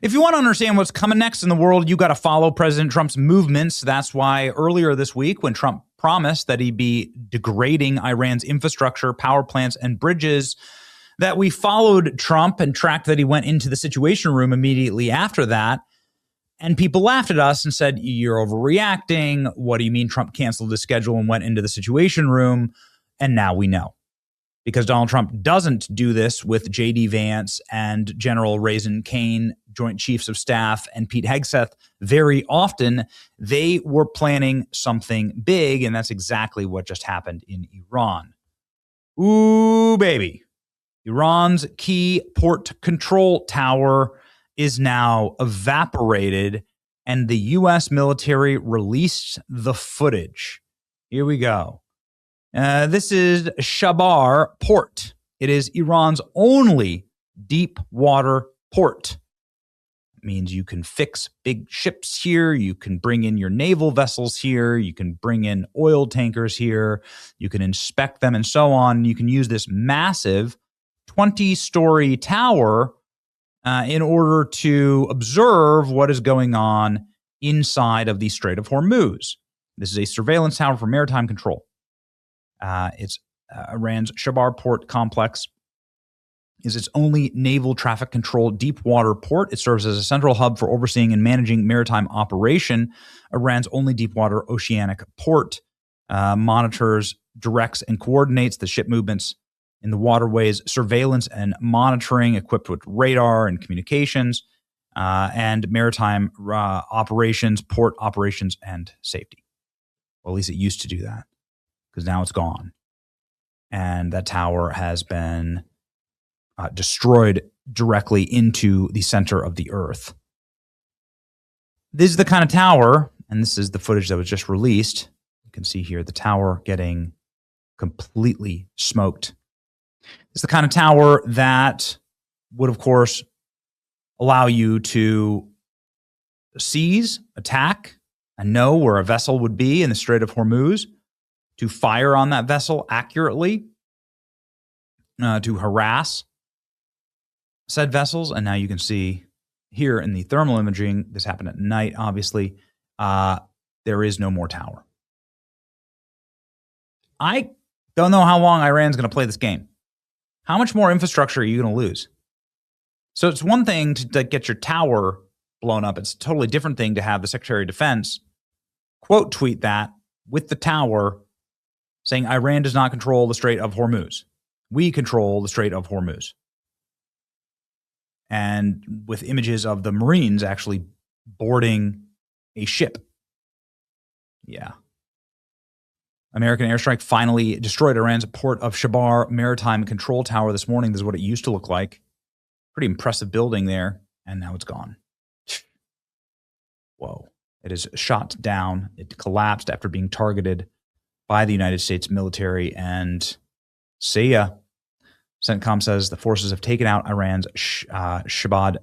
If you want to understand what's coming next in the world, you got to follow President Trump's movements. That's why earlier this week, when Trump promised that he'd be degrading Iran's infrastructure, power plants, and bridges, that we followed Trump and tracked that he went into the Situation Room immediately after that. And people laughed at us and said, you're overreacting. What do you mean Trump canceled his schedule and went into the Situation Room? And now we know. Because Donald Trump doesn't do this with J.D. Vance and General Raisin Kane, Joint Chiefs of Staff, and Pete Hegseth very often. They were planning something big, and that's exactly what just happened in Iran. Ooh, baby. Iran's key port control tower is now evaporated, and the U.S. military released the footage. Here we go. This is Chabahar port. It is Iran's only deep water port. It means you can fix big ships here. You can bring in your naval vessels here. You can bring in oil tankers here. You can inspect them and so on. You can use this massive 20-story tower in order to observe what is going on inside of the Strait of Hormuz. This is a surveillance tower for maritime control. It's Iran's Chabahar port complex is its only naval traffic control deep water port. It serves as a central hub for overseeing and managing maritime operation. Iran's only deep water oceanic port monitors, directs, and coordinates the ship movements in the waterways, surveillance and monitoring, equipped with radar and communications, and maritime operations, port operations, and safety. Well, at least it used to do that, because now it's gone. And that tower has been destroyed directly into the center of the earth. This is the kind of tower, and this is the footage that was just released. You can see here the tower getting completely smoked. It's the kind of tower that would, of course, allow you to seize, attack, and know where a vessel would be in the Strait of Hormuz, to fire on that vessel accurately, to harass said vessels. And now you can see here in the thermal imaging, this happened at night, obviously, there is no more tower. I don't know how long Iran's going to play this game. How much more infrastructure are you going to lose? So it's one thing to get your tower blown up. It's a totally different thing to have the Secretary of Defense quote tweet that with the tower saying Iran does not control the Strait of Hormuz. We control the Strait of Hormuz. And with images of the Marines actually boarding a ship. Yeah. American airstrike finally destroyed Iran's port of Chabahar maritime control tower this morning. This is what it used to look like. Pretty impressive building there, and now it's gone. Whoa. It is shot down. It collapsed after being targeted by the United States military, and see ya. CENTCOM says the forces have taken out Iran's Chabahar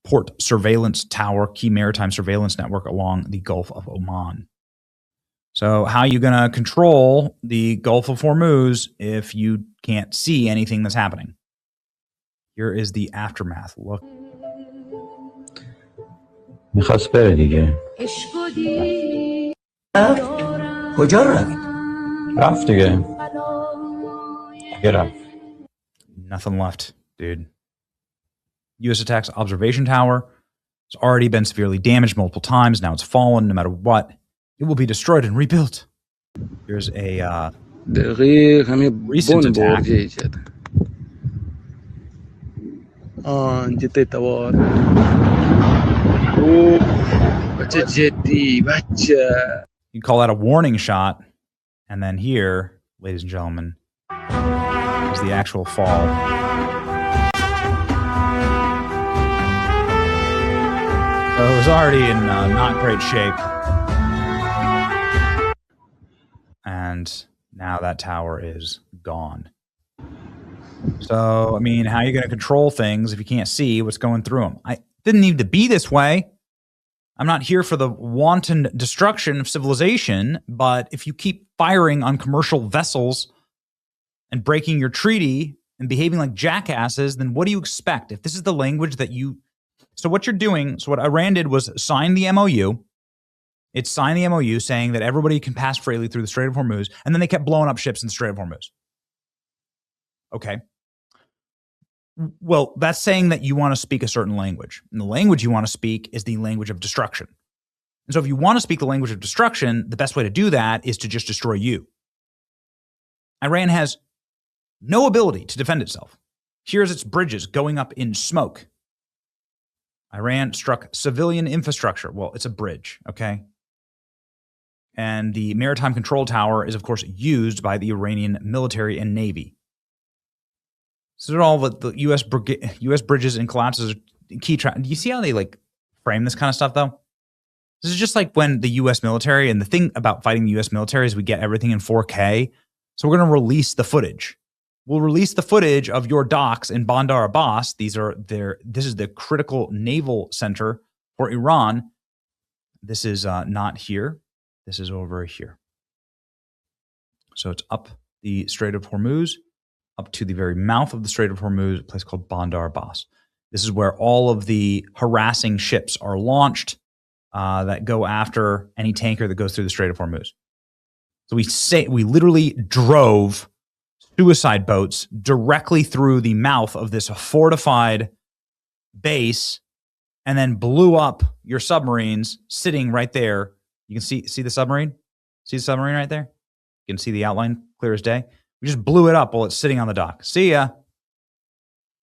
port surveillance tower, key maritime surveillance network along the Gulf of Oman. So how are you going to control the Gulf of Hormuz if you can't see anything that's happening? Here is the aftermath. Look. میخواست بره دیگه. کجا رفت دیگه. Get up. Nothing left, dude. U.S. attacks observation tower. It's already been severely damaged multiple times. Now it's fallen. No matter what, it will be destroyed and rebuilt. Here's a recent attack. You call that a warning shot. And then here, ladies and gentlemen, is the actual fall. So it was already in not great shape. And now that tower is gone. So, I mean, how are you going to control things if you can't see what's going through them? I didn't need to be this way. I'm not here for the wanton destruction of civilization, but if you keep firing on commercial vessels and breaking your treaty and behaving like jackasses, then what do you expect? If this is the language that you So what you're doing, so what Iran did was sign the MOU. It signed the MOU saying that everybody can pass freely through the Strait of Hormuz, and then they kept blowing up ships in the Strait of Hormuz. Okay. Well, that's saying that you want to speak a certain language. And the language you want to speak is the language of destruction. And so if you want to speak the language of destruction, the best way to do that is to just destroy you. Iran has no ability to defend itself. Here's its bridges going up in smoke. Iran struck civilian infrastructure. Well, it's a bridge, okay? And the maritime control tower is, of course, used by the Iranian military and navy. So all the U.S. bridges and collapses are key. Do you see how they frame this kind of stuff, though? This is just like when the U.S. military, and the thing about fighting the U.S. military is we get everything in 4K. So we're going to release the footage. We'll release the footage of your docks in Bandar Abbas. This is the critical naval center for Iran. This is not here. This is over here. So it's up the Strait of Hormuz, up to the very mouth of the Strait of Hormuz, a place called Bandar Abbas. This is where all of the harassing ships are launched that go after any tanker that goes through the Strait of Hormuz. So we literally drove suicide boats directly through the mouth of this fortified base and then blew up your submarines sitting right there. You can see the submarine? See the submarine right there? You can see the outline clear as day. We just blew it up while it's sitting on the dock. See ya.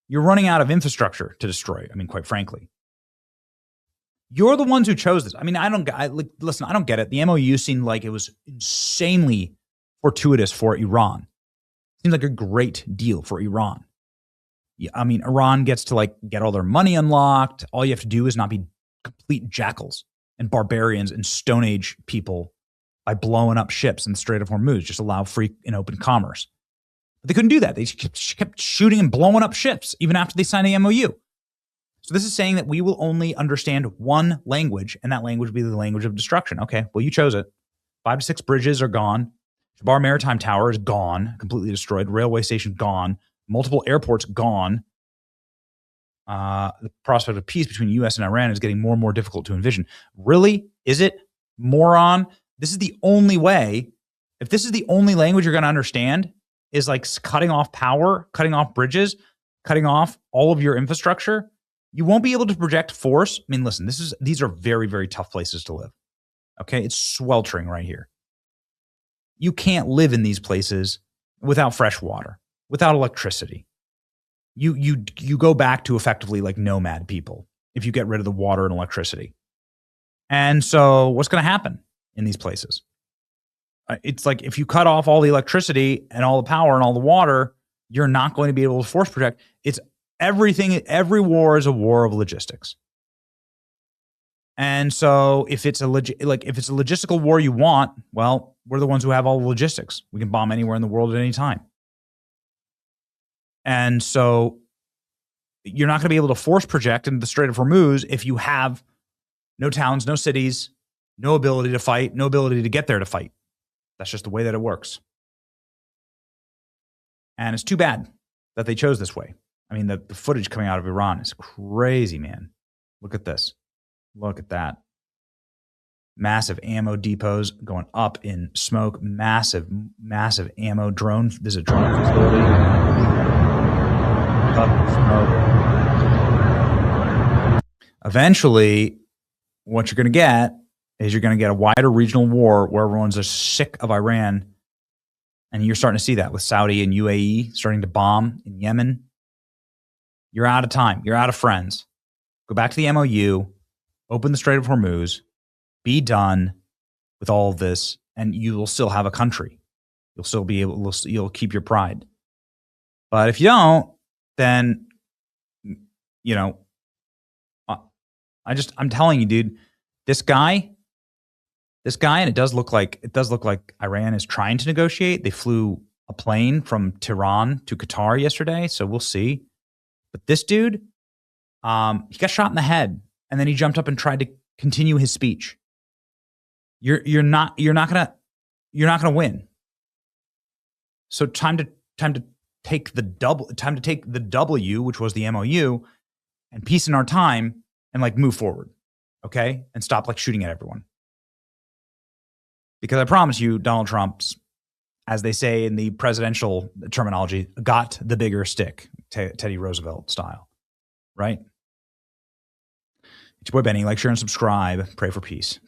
You're running out of infrastructure to destroy. I mean, quite frankly. You're the ones who chose this. I mean, listen, I don't get it. The MOU seemed like it was insanely fortuitous for Iran. Seems like a great deal for Iran. Yeah, I mean, Iran gets to get all their money unlocked. All you have to do is not be complete jackals and barbarians and Stone Age people by blowing up ships in the Strait of Hormuz. Just allow free and open commerce. But they couldn't do that. They kept shooting and blowing up ships even after they signed the MOU. So this is saying that we will only understand one language, and that language will be the language of destruction. Okay, well, you chose it. 5 to 6 bridges are gone. Chabahar Maritime Tower is gone, completely destroyed. Railway station gone. Multiple airports gone. The prospect of peace between the U.S. and Iran is getting more and more difficult to envision. Really? Is it, moron? This is the only way. If this is the only language you're going to understand, is cutting off power, cutting off bridges, cutting off all of your infrastructure, you won't be able to project force. I mean, listen, these are very, very tough places to live. Okay? It's sweltering right here. You can't live in these places without fresh water, without electricity. You go back to effectively nomad people if you get rid of the water and electricity. And so what's going to happen in these places? It's like if you cut off all the electricity and all the power and all the water, you're not going to be able to force project. It's everything. Every war is a war of logistics. And so if it's a logistical war you want, well, we're the ones who have all the logistics. We can bomb anywhere in the world at any time. And so you're not going to be able to force project into the Strait of Hormuz if you have no towns, no cities, no ability to fight, no ability to get there to fight. That's just the way that it works. And it's too bad that they chose this way. I mean, the footage coming out of Iran is crazy, man. Look at this. Look at that. Massive ammo depots going up in smoke. Massive, massive ammo drone. This is a drone facility. Up in smoke. Eventually, what you're going to get is you're going to get a wider regional war where everyone's just sick of Iran. And you're starting to see that with Saudi and UAE starting to bomb in Yemen. You're out of time. You're out of friends. Go back to the MOU. Open the Strait of Hormuz. Be done with all of this, and you will still have a country. You'll still be able. You'll keep your pride. But if you don't, then I'm telling you, dude. This guy, and it does look like Iran is trying to negotiate. They flew a plane from Tehran to Qatar yesterday, so we'll see. But this dude, he got shot in the head, and then he jumped up and tried to continue his speech. You're not gonna win. So time to take the W, which was the MOU, and peace in our time and like move forward, okay? And stop like shooting at everyone. Because I promise you, Donald Trump's, as they say in the presidential terminology, got the bigger stick, Teddy Roosevelt style, right? It's your boy Benny. Like, share, and subscribe. Pray for peace.